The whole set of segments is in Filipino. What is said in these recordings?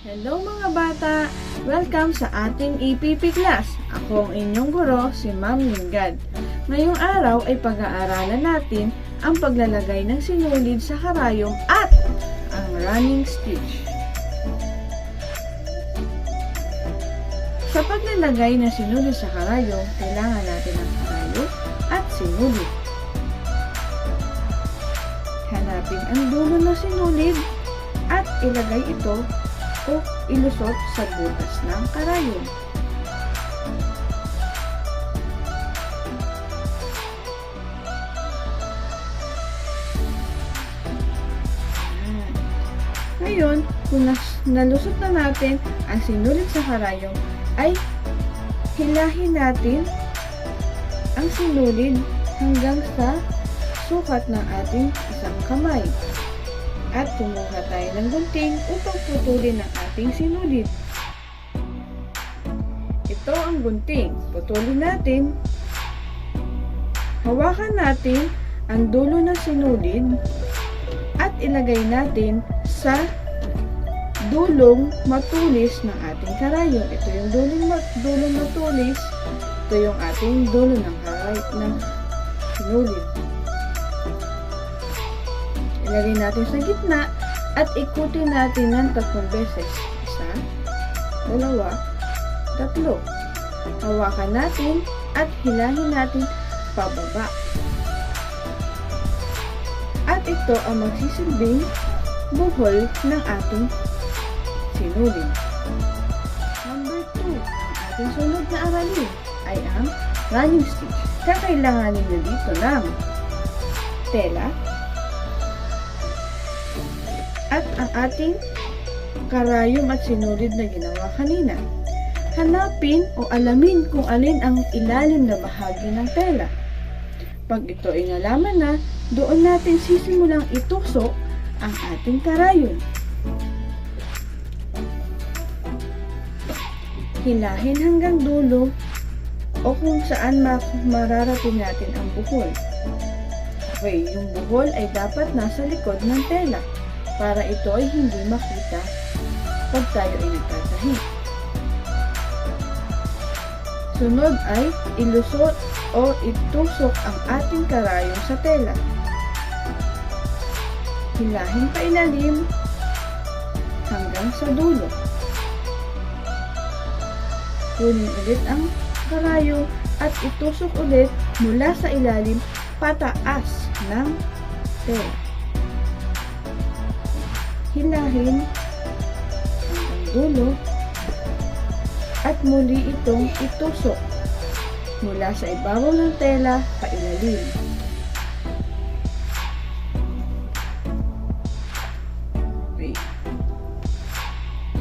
Hello mga bata! Welcome sa ating EPP class. Ako ang inyong guro, si Ma'am Lingad. Ngayong araw ay pag-aaralan natin ang paglalagay ng sinulid sa karayom at ang running stitch. Sa paglalagay ng sinulid sa karayom, kailangan natin ang karayom at sinulid. Hanapin ang dulo ng sinulid at ilagay ito o ilusot sa butas ng karayom. Ngayon, kung nalusot na natin ang sinulid sa karayom, ay hilahin natin ang sinulid hanggang sa sukat ng ating isang kamay. At kumuha tayo ng gunting upang putulin ang ating sinulid. Ito ang gunting. Putulin natin. Hawakan natin ang dulo ng sinulid at ilagay natin sa dulong matulis ng ating karayom. Ito yung dulong matulis. Ito yung ating dulo ng sinulid. Ilagay natin sa gitna at ikutin natin ng 3 beses. 1, 2, 3. Hawakan natin at hilahin natin pababa. At ito ang magsisilbing buhol ng ating sinulid. Number 2, ang ating sunod na aralin ay ang running stitch. Kakailanganin nyo dito ng tela at ang ating karayom at sinulid na ginawa kanina. Hanapin o alamin kung alin ang ilalim na bahagi ng tela. Pag ito ay nalaman na, doon natin sisimulang itusok ang ating karayom. Hilahin hanggang dulo o kung saan mararating natin ang buhol. Okay, yung buhol ay dapat nasa likod ng tela para ito ay hindi makita pag tayo ay nagtatahi. Sunod ay ilusot o itusok ang ating karayom sa tela. Hilahin pa ilalim hanggang sa dulo. Kunin ulit ang karayom at itusok ulit mula sa ilalim pataas ng tela. Hilahin hanggang dulo at muli itong itusok mula sa ibabaw ng tela pailalim. Okay.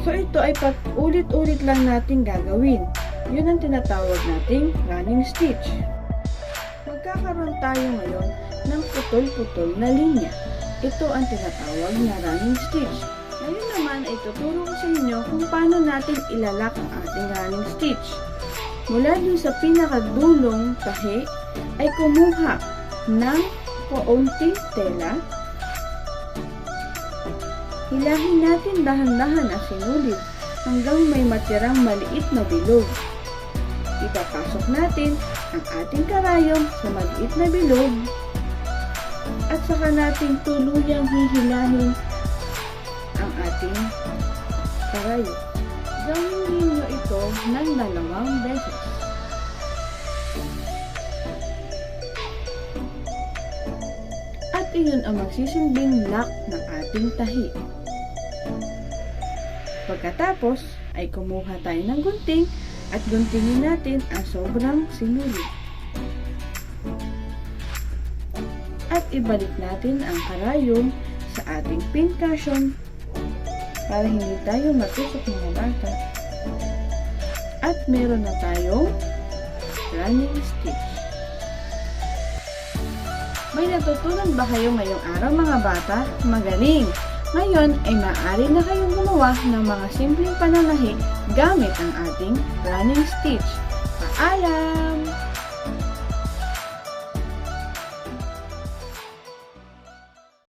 So ito ay ulit-ulit lang natin gagawin. Yun ang tinatawag nating running stitch. Magkakaroon tayo ngayon ng putol-putol na linya. Ito ang tinatawag na running stitch. Ngayon naman ay tuturo ko sa inyo kung paano natin ilalak ang ating running stitch. Mula dun sa pinakadulong tahi ay kumuha ng kaunting tela. Hilahin natin dahan-dahan ang sinulid hanggang may matirang maliit na bilog. Ipapasok natin ang ating karayom sa maliit na bilog. At saka natin tuluyang hihilahin ang ating karayom. Gawin ninyo ito ng 2 beses. At iyon ang magsisilbing lock ng ating tahi. Pagkatapos ay kumuha tayo ng gunting at guntingin natin ang sobrang sinulid. At ibalik natin ang karayom sa ating pin cushion para hindi tayo matusok mga bata. At meron na tayong running stitch. May natutunan ba kayo ngayong araw mga bata? Magaling! Ngayon ay maaari na kayong gumawa ng mga simpleng pananahi gamit ang ating running stitch. Paalam!